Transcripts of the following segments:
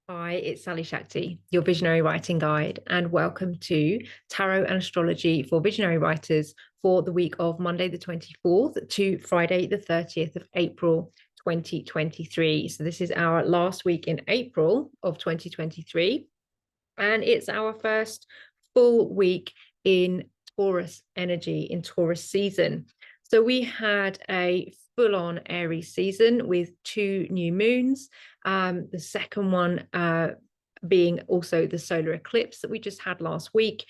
Hi, it's Sally-Shakti, your visionary writing guide, and welcome to Tarot and Astrology for Visionary Writers for the week of Monday the 24th to Friday the 30th of April 2023. So this is our last week in April of 2023, and it's our first full week in Taurus energy, in Taurus season. So we had a full-on Aries season with 2 new moons. The second one being also the solar eclipse that we just had last week,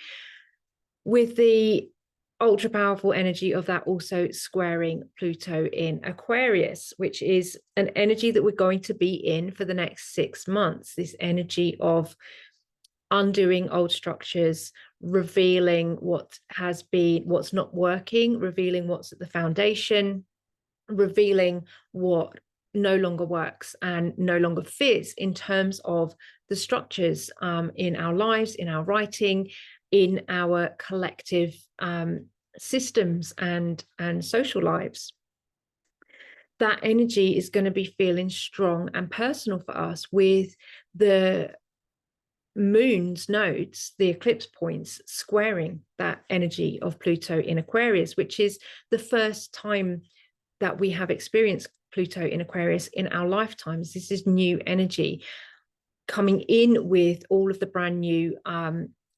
with the ultra powerful energy of that also squaring Pluto in Aquarius, which is an energy that we're going to be in for the next 6 months. This energy of undoing old structures, revealing what has been, what's not working, revealing what's at the foundation, revealing what no longer works and no longer fits in terms of the structures in our lives, in our writing, in our collective systems and social lives. That energy is going to be feeling strong and personal for us, with the moon's nodes, the eclipse points, squaring that energy of Pluto in Aquarius, which is the first time that we have experienced Pluto in Aquarius in our lifetimes. This is new energy coming in with all of the brand new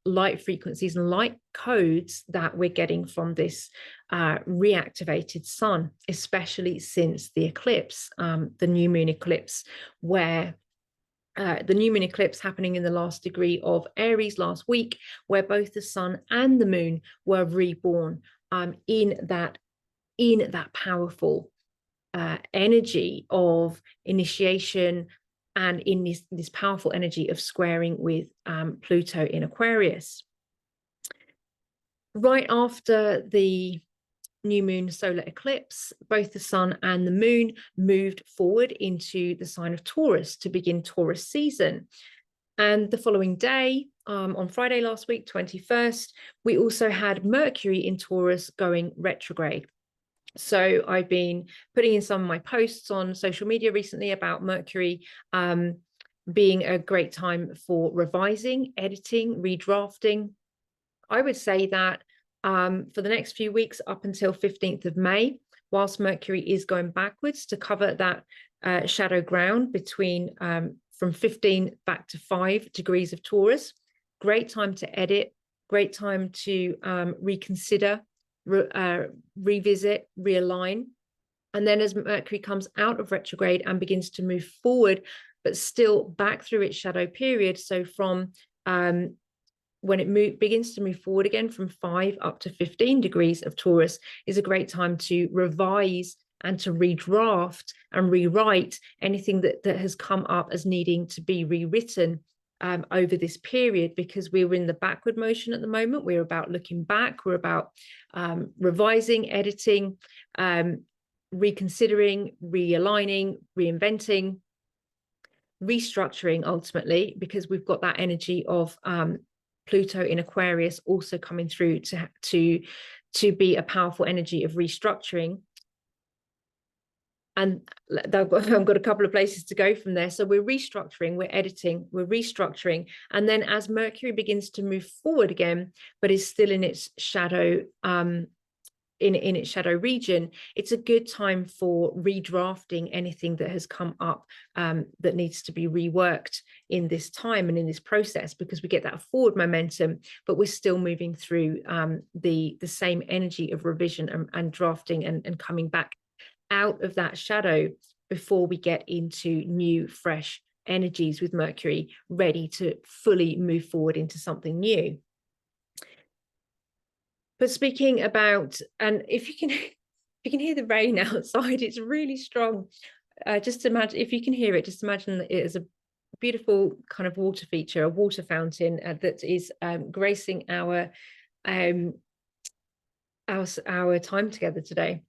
light frequencies and light codes that we're getting from this reactivated sun, especially since the eclipse, the new moon eclipse, where the new moon eclipse happening in the last degree of Aries last week, where both the sun and the moon were reborn in that powerful energy of initiation, and in this powerful energy of squaring with Pluto in Aquarius. Right after the new moon solar eclipse, both the sun and the moon moved forward into the sign of Taurus to begin Taurus season. And the following day, on Friday last week, 21st, we also had Mercury in Taurus going retrograde. So I've been putting in some of my posts on social media recently about Mercury being a great time for revising, editing, redrafting. I would say that for the next few weeks up until 15th of May, whilst Mercury is going backwards to cover that shadow ground between from 15 back to 5 degrees of Taurus, great time to edit, great time to reconsider, revisit, realign. And then as Mercury comes out of retrograde and begins to move forward, but still back through its shadow period, so from when it begins to move forward again from 5 up to 15 degrees of Taurus, is a great time to revise and to redraft and rewrite anything that has come up as needing to be rewritten over this period, because we're in the backward motion at the moment. We're about looking back. We're about revising, editing, reconsidering, realigning, reinventing, restructuring ultimately, because we've got that energy of Pluto in Aquarius also coming through to be a powerful energy of restructuring. And I've got a couple of places to go from there. So we're restructuring, we're editing, we're restructuring. And then as Mercury begins to move forward again, but is still in its shadow, in its shadow region, it's a good time for redrafting anything that has come up that needs to be reworked in this time and in this process, because we get that forward momentum, but we're still moving through the same energy of revision and drafting and coming back out of that shadow before we get into new, fresh energies with Mercury ready to fully move forward into something new. But speaking about, and if you can hear the rain outside, it's really strong. Just imagine, if you can hear it, just imagine it as a beautiful kind of water feature, a water fountain that is gracing our time together today.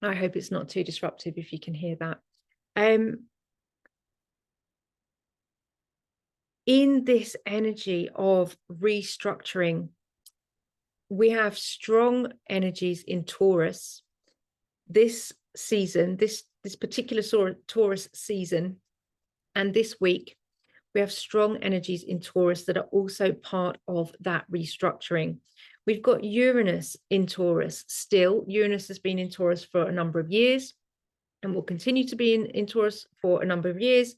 I hope it's not too disruptive if you can hear that. In this energy of restructuring, we have strong energies in Taurus this season, this particular Taurus season, and this week, We have strong energies in Taurus that are also part of that restructuring. We've got Uranus in Taurus still. Uranus has been in Taurus for a number of years and will continue to be in Taurus for a number of years.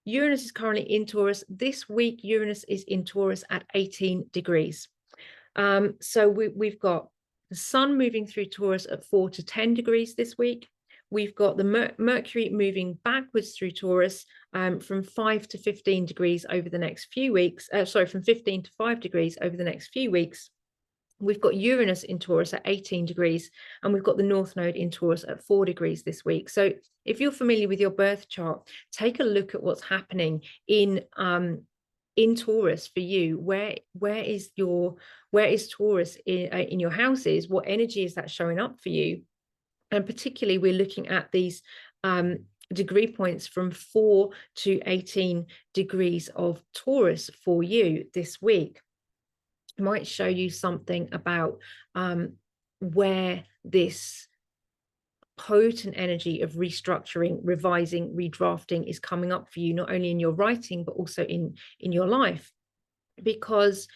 Uranus is currently in Taurus. This week, Uranus is in Taurus at 18 degrees. So we've got the sun moving through Taurus at 4 to 10 degrees this week. We've got the Mercury moving backwards through Taurus from 5 to 15 degrees over the next few weeks. From 15 to 5 degrees over the next few weeks. We've got Uranus in Taurus at 18 degrees, and we've got the North Node in Taurus at 4 degrees this week. So if you're familiar with your birth chart, take a look at what's happening in Taurus for you. Where is Taurus in your houses? What energy is that showing up for you? And particularly, we're looking at these degree points from 4 to 18 degrees of Taurus for you this week. Might show you something about where this potent energy of restructuring, revising, redrafting is coming up for you, not only in your writing, but also in your life. Because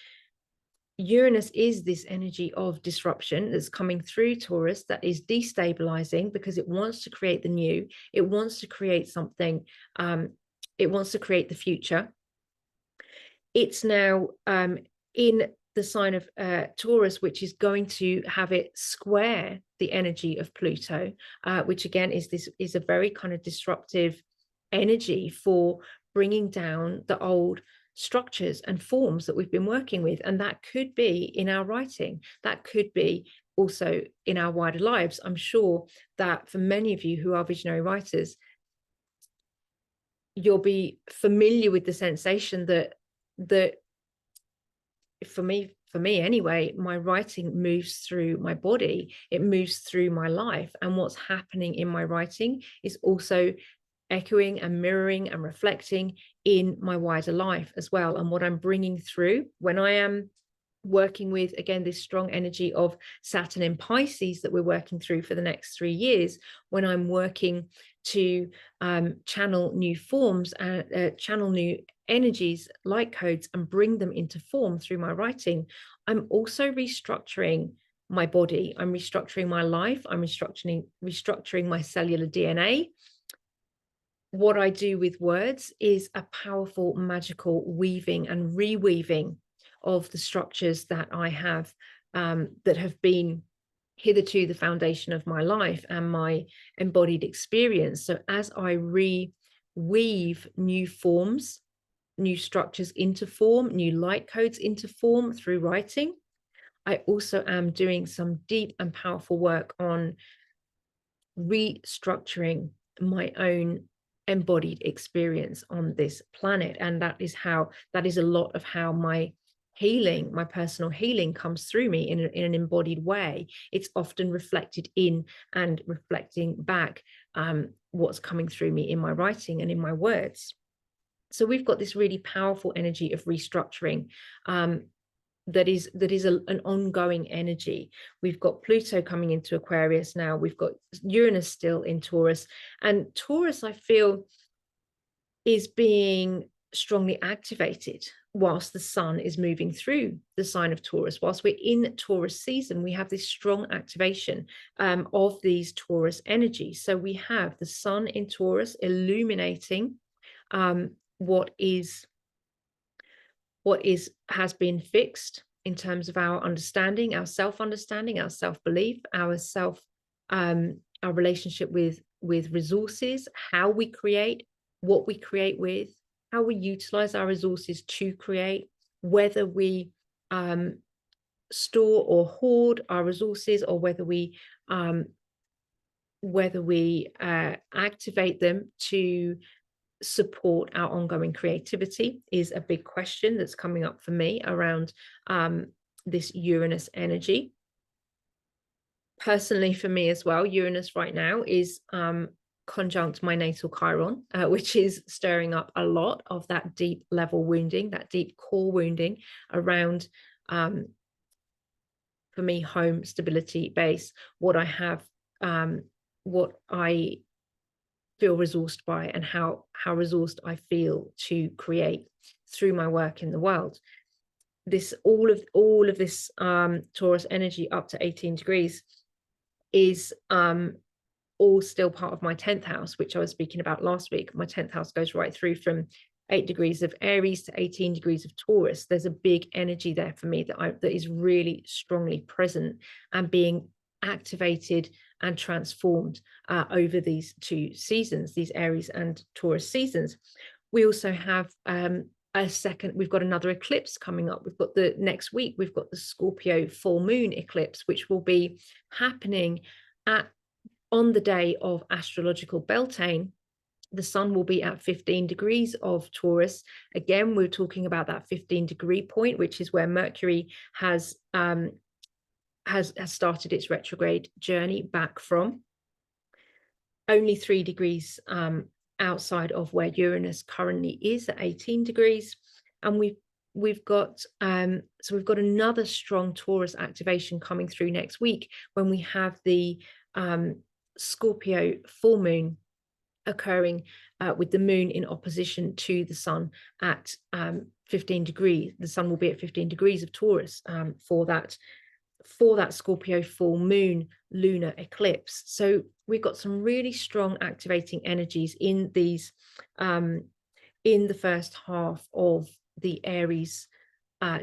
Uranus is this energy of disruption that's coming through Taurus that is destabilizing because it wants to create the new. It wants to create something. It wants to create the future. It's now in the sign of Taurus, which is going to have it square the energy of Pluto, which again is a very kind of disruptive energy for bringing down the old structures and forms that we've been working with. And that could be in our writing, that could be also in our wider lives. I'm sure that for many of you who are visionary writers, you'll be familiar with the sensation that for me anyway, my writing moves through my body, it moves through my life, and what's happening in my writing is also echoing and mirroring and reflecting in my wider life as well. And what I'm bringing through when I am working with, again, this strong energy of Saturn in Pisces that we're working through for the next 3 years, when I'm working to channel new forms and channel new energies, light codes, and bring them into form through my writing, I'm also restructuring my body. I'm restructuring my life. I'm restructuring my cellular DNA. What I do with words is a powerful, magical weaving and reweaving of the structures that I have that have been hitherto the foundation of my life and my embodied experience. So as I reweave new forms, new structures into form, new light codes into form through writing, I also am doing some deep and powerful work on restructuring my own embodied experience on this planet. And that is a lot of how my healing, my personal healing, comes through me in an embodied way. It's often reflected in and reflecting back what's coming through me in my writing and in my words. So we've got this really powerful energy of restructuring that is an ongoing energy. We've got Pluto coming into Aquarius now. We've got Uranus still in Taurus, and Taurus, I feel, is being strongly activated whilst the sun is moving through the sign of Taurus. Whilst we're in Taurus season, we have this strong activation of these Taurus energies. So we have the sun in Taurus illuminating what has been fixed in terms of our understanding, our self-understanding, our self-belief, our relationship with resources, how we create, what we create with, how we utilize our resources to create, whether we store or hoard our resources, or whether we activate them to support our ongoing creativity, is a big question that's coming up for me around this Uranus energy. Personally, for me as well, Uranus right now is conjunct my natal Chiron, which is stirring up a lot of that deep level wounding, that deep core wounding around, for me, home, stability, base, what I have, what I feel resourced by, and how resourced I feel to create through my work in the world. This all of this Taurus energy up to 18 degrees is all still part of my 10th house, which I was speaking about last week. My 10th house goes right through from 8 degrees of Aries to 18 degrees of Taurus. There's a big energy there for me that is really strongly present and being activated and transformed over these two seasons, these Aries and Taurus seasons. We also have we've got another eclipse coming up. We've got the next week, we've got the Scorpio full moon eclipse, which will be happening on the day of astrological Beltane. The sun will be at 15 degrees of Taurus. Again, we're talking about that 15-degree point, which is where Mercury has started its retrograde journey back from. Only 3 degrees outside of where Uranus currently is at 18 degrees. And we've got another strong Taurus activation coming through next week, when we have the Scorpio full moon occurring with the moon in opposition to the sun at 15 degrees. The sun will be at 15 degrees of Taurus for that Scorpio full moon lunar eclipse. So we've got some really strong activating energies in these in the first half of the Aries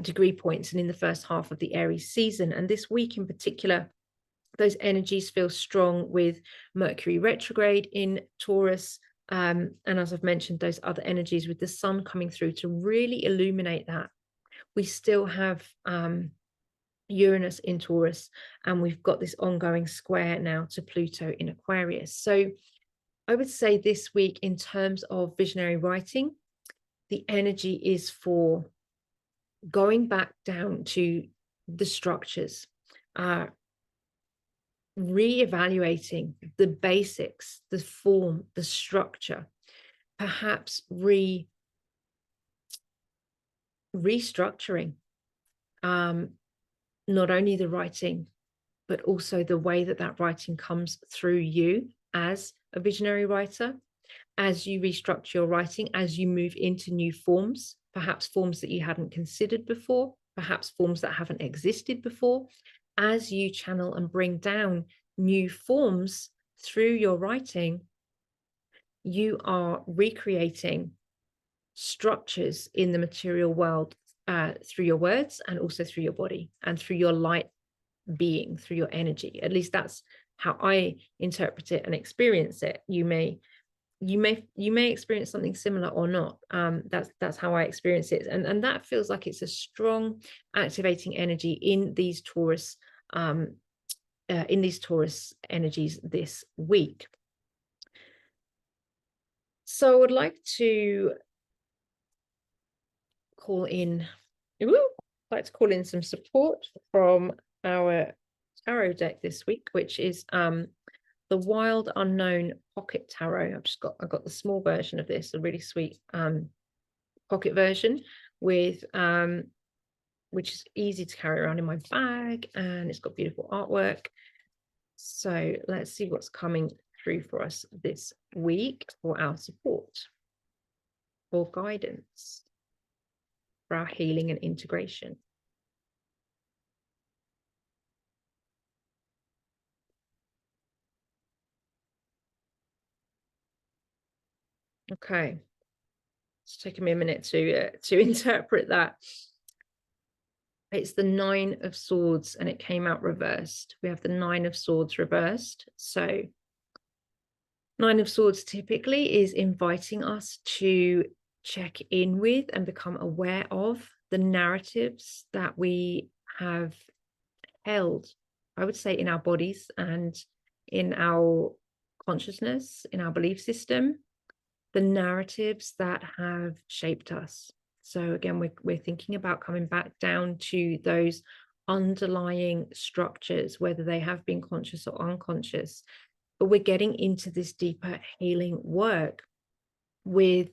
degree points, and in the first half of the Aries season. And this week in particular, those energies feel strong with Mercury retrograde in Taurus. And as I've mentioned, those other energies with the sun coming through to really illuminate that. We still have Uranus in Taurus, and we've got this ongoing square now to Pluto in Aquarius. So I would say this week, in terms of visionary writing, the energy is for going back down to the structures, re-evaluating the basics, the form, the structure, perhaps restructuring not only the writing, but also the way that writing comes through you as a visionary writer, as you restructure your writing, as you move into new forms, perhaps forms that you hadn't considered before, perhaps forms that haven't existed before. As you channel and bring down new forms through your writing, you are recreating structures in the material world through your words, and also through your body, and through your light being, through your energy. At least that's how I interpret it and experience it. You may experience something similar or not. That's how I experience it, and that feels like it's a strong activating energy in these Taurus energies this week. So I would like to call in some support from our tarot deck this week, which is the Wild Unknown Pocket Tarot. I got the small version of this, a really sweet pocket version with which is easy to carry around in my bag, and it's got beautiful artwork. So let's see what's coming through for us this week for our support, for guidance, for our healing and integration. Okay, it's taken me a minute to interpret that. It's the 9 of Swords, and it came out reversed. We have the 9 of Swords reversed. So 9 of Swords typically is inviting us to check in with and become aware of the narratives that we have held, I would say, in our bodies and in our consciousness, in our belief system, the narratives that have shaped us. So again, we're thinking about coming back down to those underlying structures, whether they have been conscious or unconscious. But we're getting into this deeper healing work with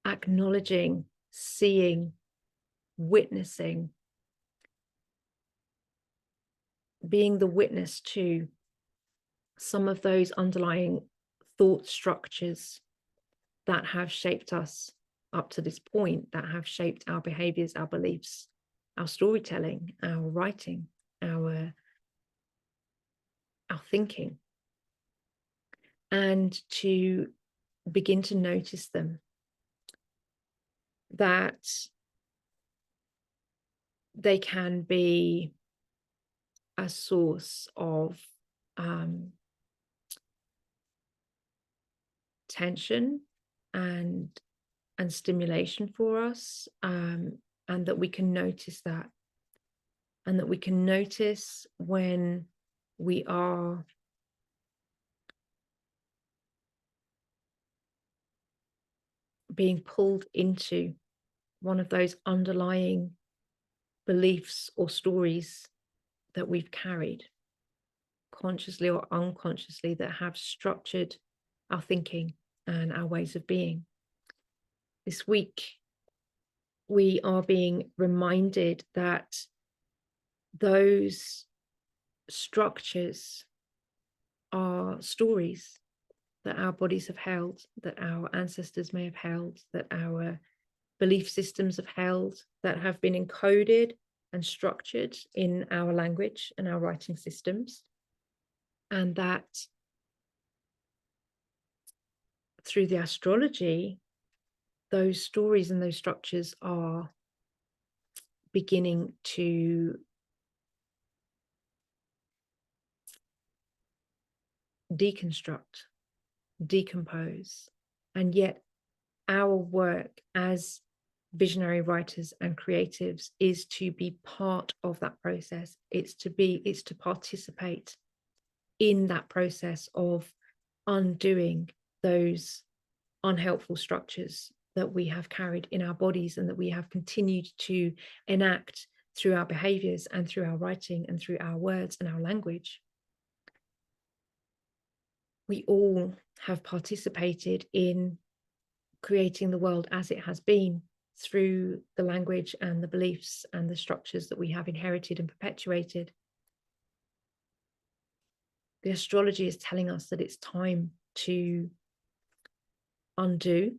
acknowledging, seeing, witnessing, being the witness to some of those underlying thought structures that have shaped us up to this point, that have shaped our behaviors, our beliefs, our storytelling, our writing, our thinking, and to begin to notice them, that they can be a source of tension and stimulation for us, and that we can notice that, and that we can notice when we are being pulled into one of those underlying beliefs or stories that we've carried, consciously or unconsciously, that have structured our thinking and our ways of being. This week, we are being reminded that those structures are stories that our bodies have held, that our ancestors may have held, that our belief systems have held, that have been encoded and structured in our language and our writing systems. And that through the astrology, those stories and those structures are beginning to deconstruct, decompose. And yet our work as visionary writers and creatives is to be part of that process. It's to participate in that process of undoing those unhelpful structures that we have carried in our bodies and that we have continued to enact through our behaviors and through our writing and through our words and our language. We all have participated in creating the world as it has been through the language and the beliefs and the structures that we have inherited and perpetuated. The astrology is telling us that it's time to undo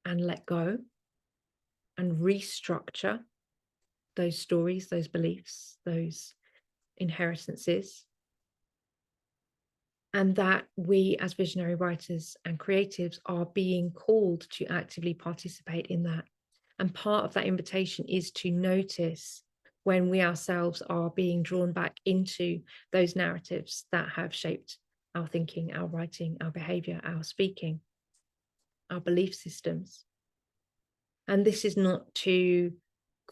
and let go and restructure those stories, those beliefs, those inheritances. And that we as visionary writers and creatives are being called to actively participate in that. And part of that invitation is to notice when we ourselves are being drawn back into those narratives that have shaped our thinking, our writing, our behavior, our speaking, our belief systems. And this is not to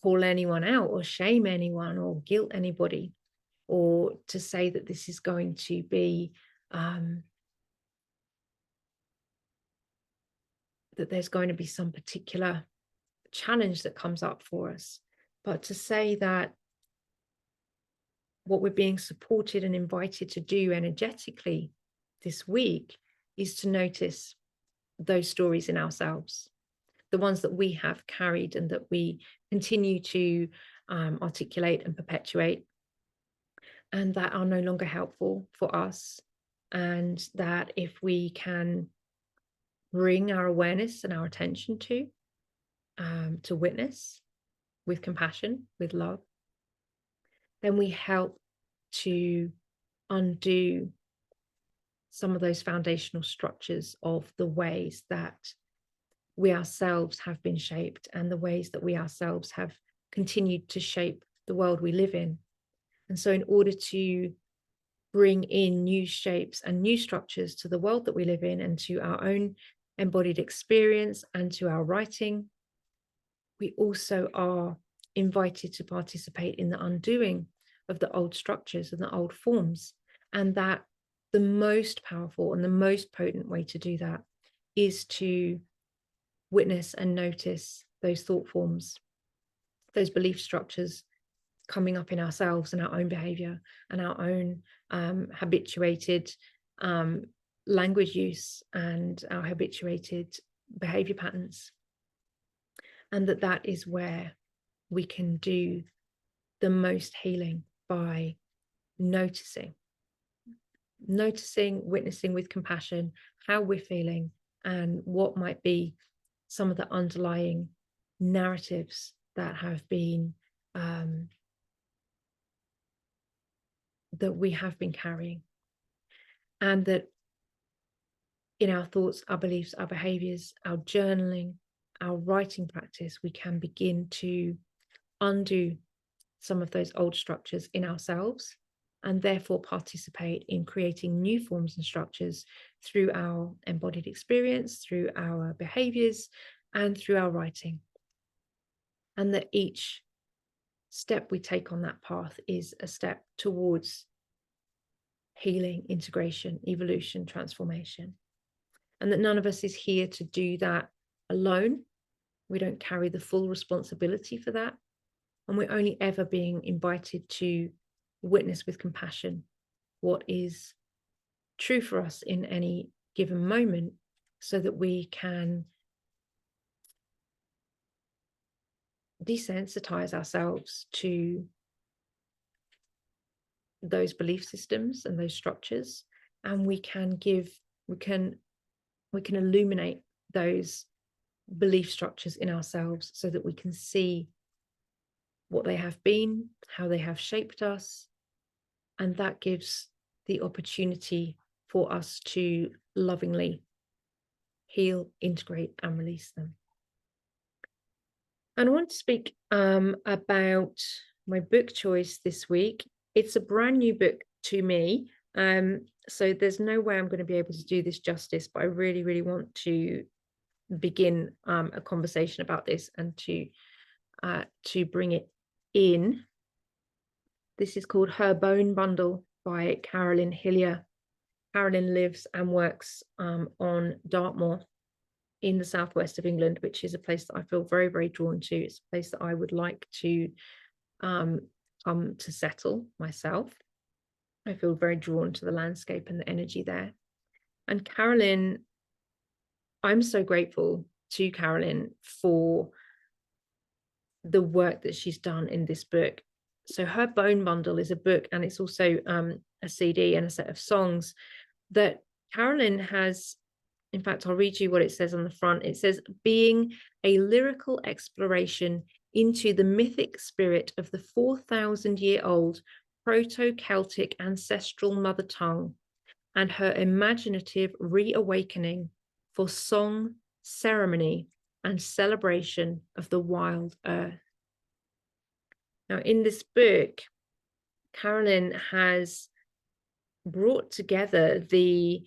call anyone out or shame anyone or guilt anybody, or to say that this is going to be that there's going to be some particular challenge that comes up for us, but to say that what we're being supported and invited to do energetically this week is to notice those stories in ourselves, the ones that we have carried and that we continue to articulate and perpetuate, and that are no longer helpful for us. And that if we can bring our awareness and our attention to witness with compassion, with love, then we help to undo some of those foundational structures of the ways that we ourselves have been shaped and the ways that we ourselves have continued to shape the world we live in. And so in order to bring in new shapes and new structures to the world that we live in and to our own embodied experience and to our writing, we also are invited to participate in the undoing of the old structures and the old forms. And that the most powerful and the most potent way to do that is to witness and notice those thought forms, those belief structures coming up in ourselves and our own behavior and our own habituated language use and our habituated behavior patterns. And that is where we can do the most healing, by noticing noticing, witnessing with compassion how we're feeling and what might be some of the underlying narratives that have been that we have been carrying, and that in our thoughts, our beliefs, our behaviors, our journaling, our writing practice, we can begin to undo some of those old structures in ourselves, and therefore participate in creating new forms and structures through our embodied experience, through our behaviors, and through our writing. And that each step we take on that path is a step towards healing, integration, evolution, transformation. And that none of us is here to do that alone. We don't carry the full responsibility for that. And we're only ever being invited to witness with compassion what is true for us in any given moment, so that we can desensitize ourselves to those belief systems and those structures, and we can illuminate those belief structures in ourselves, so that we can see what they have been, how they have shaped us, and that gives the opportunity for us to lovingly heal, integrate, and release them. And I want to speak about my book choice this week. It's a brand new book to me, so there's no way I'm going to be able to do this justice, but I really, really want to begin a conversation about this and to bring it in. This is called Her Bone Bundle by Carolyn Hillyer. Carolyn lives and works on Dartmoor in the southwest of England, which is a place that I feel very, very drawn to. It's a place that I would like to come to settle myself. I feel very drawn to the landscape and the energy there. And Carolyn, I'm so grateful to Carolyn for the work that she's done in this book. So Her Bone Bundle is a book, and it's also a CD and a set of songs that Carolyn has. In fact, I'll read you what it says on the front. It says, being a lyrical exploration into the mythic spirit of the 4,000-year-old Proto-Celtic ancestral mother tongue, and her imaginative reawakening for song, ceremony, and celebration of the wild earth. Now, in this book, Carolyn has brought together the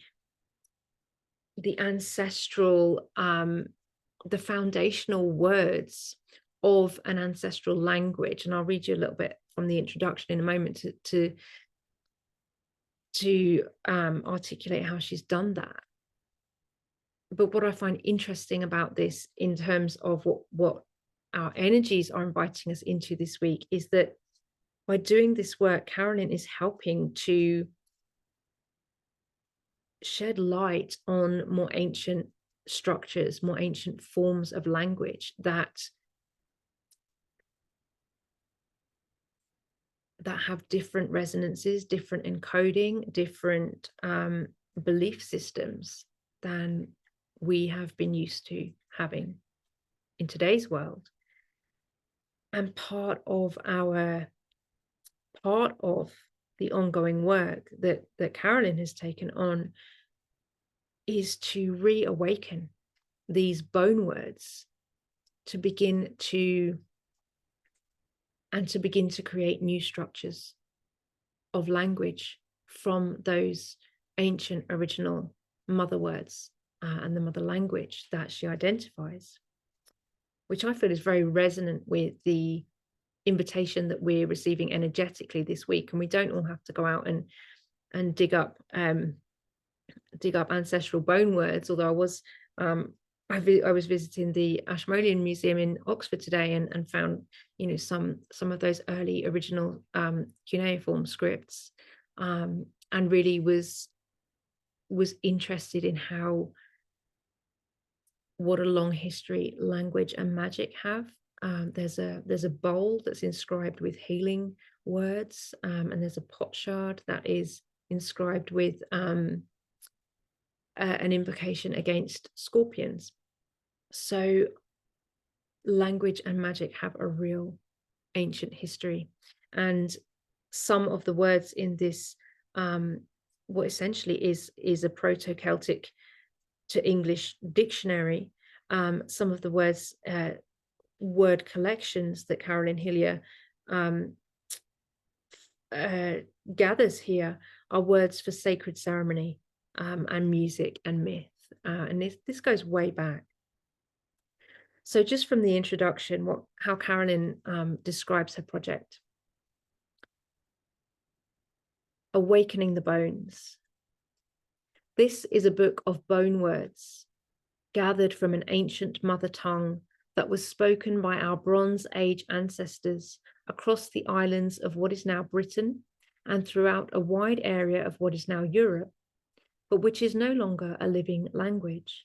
ancestral, the foundational words of an ancestral language. And I'll read you a little bit from the introduction in a moment to articulate how she's done that. But what I find interesting about this, in terms of what our energies are inviting us into this week, is that by doing this work, Carolyn is helping to shed light on more ancient structures, more ancient forms of language that have different resonances, different encoding, different belief systems than we have been used to having in today's world. And part of the ongoing work that Carolyn has taken on is to reawaken these bone words, to begin to create new structures of language from those ancient original mother words and the mother language that she identifies, which I feel is very resonant with the invitation that we're receiving energetically this week. And we don't all have to go out and dig up ancestral bone words, although I was visiting the Ashmolean Museum in Oxford today and found, some of those early original cuneiform scripts, and really was interested in what a long history language and magic have. There's a bowl that's inscribed with healing words, and there's a potsherd that is inscribed with an invocation against scorpions. So language and magic have a real ancient history, and some of the words in this, what essentially is a Proto-Celtic to English dictionary, some of the words, word collections that Carolyn Hillyer gathers here are words for sacred ceremony, and music and myth, and this goes way back. So just from the introduction, how Carolyn describes her project. Awakening the Bones. This is a book of bone words, gathered from an ancient mother tongue that was spoken by our Bronze Age ancestors across the islands of what is now Britain and throughout a wide area of what is now Europe, but which is no longer a living language.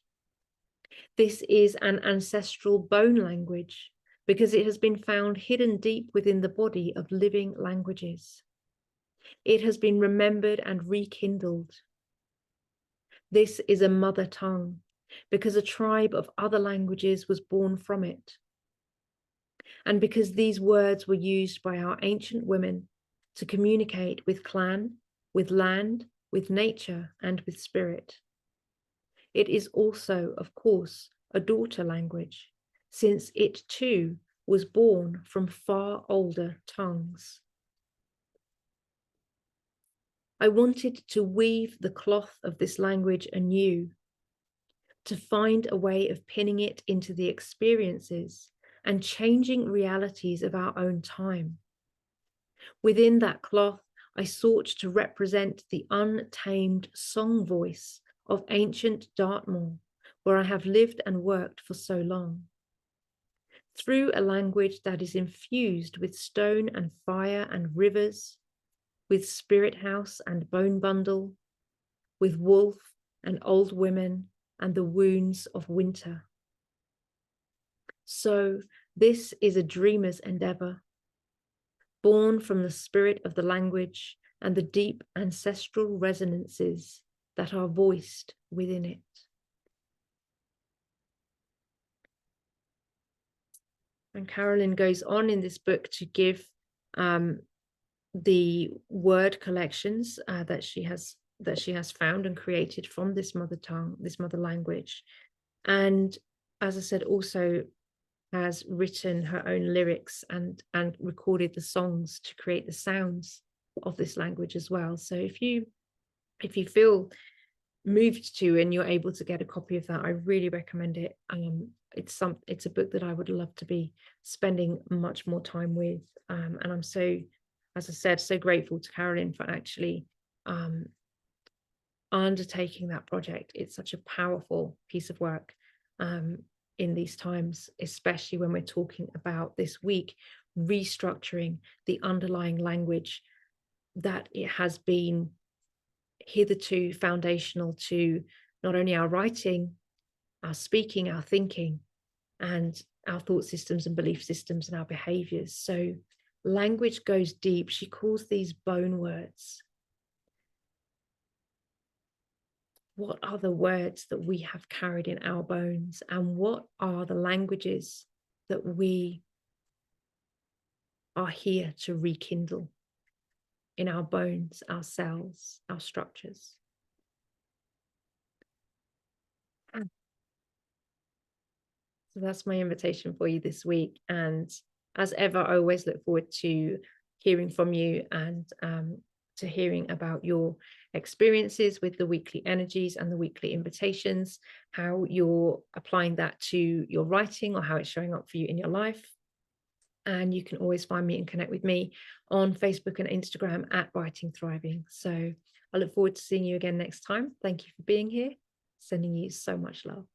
This is an ancestral bone language because it has been found hidden deep within the body of living languages. It has been remembered and rekindled. This is a mother tongue because a tribe of other languages was born from it. And because these words were used by our ancient women to communicate with clan, with land, with nature, and with spirit. It is also, of course, a daughter language, since it too was born from far older tongues. I wanted to weave the cloth of this language anew, to find a way of pinning it into the experiences and changing realities of our own time. Within that cloth, I sought to represent the untamed song voice of ancient Dartmoor, where I have lived and worked for so long. Through a language that is infused with stone and fire and rivers, with spirit house and bone bundle, with wolf and old women and the wounds of winter. So this is a dreamer's endeavor, born from the spirit of the language and the deep ancestral resonances that are voiced within it. And Carolyn goes on in this book to give the word collections that she has found and created from this mother tongue, this mother language. And as I said, also has written her own lyrics and recorded the songs to create the sounds of this language as well. So if you feel moved to and you're able to get a copy of that, I really recommend it. It's a book that I would love to be spending much more time with, and I'm so, as I said, so grateful to Carolyn for actually undertaking that project. It's such a powerful piece of work in these times, especially when we're talking about this week restructuring the underlying language that it has been hitherto foundational to not only our writing, our speaking, our thinking, and our thought systems and belief systems and our behaviours. So language goes deep. She calls these bone words. What are the words that we have carried in our bones, and what are the languages that we are here to rekindle in our bones, our cells, our structures? So that's my invitation for you this week. And as ever, I always look forward to hearing from you and to hearing about your experiences with the weekly energies and the weekly invitations, how you're applying that to your writing or how it's showing up for you in your life. And you can always find me and connect with me on Facebook and Instagram at Writing Thriving. So I look forward to seeing you again next time. Thank you for being here. Sending you so much love.